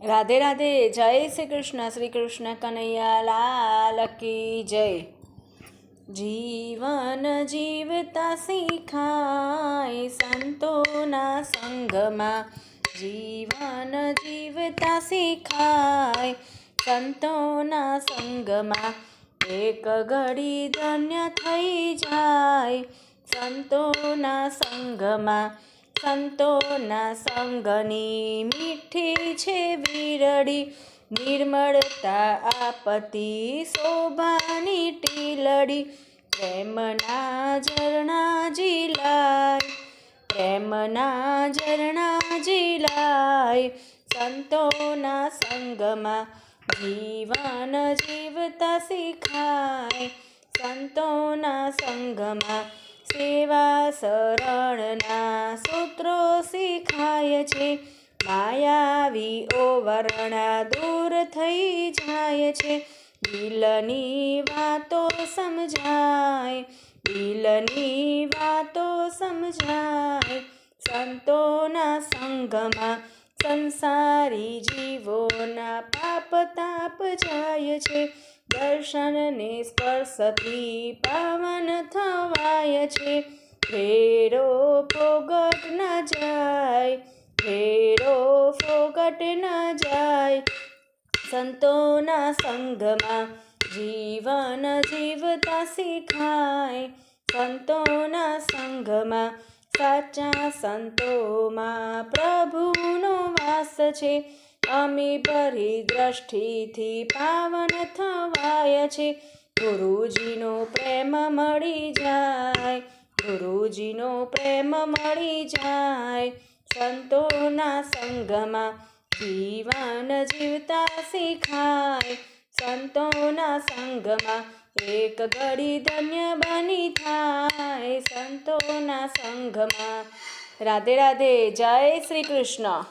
રાધે રાધે. જય શ્રી કૃષ્ણ. શ્રી કૃષ્ણ કનૈયા લાલ કી જય. જીવન જીવતા શીખાય સંતોના સંગમાં. જીવન જીવતા શીખાય સંતોના સંગમાં. એક ઘડી ધન્ય થઈ જાય સંતોના સંગમાં. સંતોના સંગની મીઠી છે વીરડી, નિર્મળતા આપતી શોભાની ટીલડી. પ્રેમના ઝરણા ઝીલાય, પ્રેમના ઝરણા ઝીલાય સંતોના સંગમાં. જીવન જીવતા શીખાય સંતોના સંગમાં. સેવા શરણના સૂત્રો શીખાય છે, માયાવી ઓવરણા દૂર થઈ જાય છે. દિલની વાતો સમજાય, દિલની વાતો સમજાય સંતોના સંગમાં. સંસારી જીવોના પાપ તાપ જાય છે, દર્શનને સ્પર્શથી પાવન થવાય છે. ફેરો ફોગટ ન જાય, ફેરો ફોગટ ન જાય સંતોના સંગમાં. જીવન જીવતા શીખાય સંતોના સંગમાં. સાચા સંતોમાં પ્રભુનો વાસ છે, અમી ભરી દ્રષ્ટિથી પાવન થવાય છે. ગુરુજીનો પ્રેમ મળી જાય, ગુરુજીનો પ્રેમ મળી જાય સંતોના સંગમાં. જીવન જીવતા શીખાય સંતોના સંગમાં. એક ઘડી ધન્ય બની થાય સંતોના સંગમાં. રાધે રાધે. જય શ્રી કૃષ્ણ.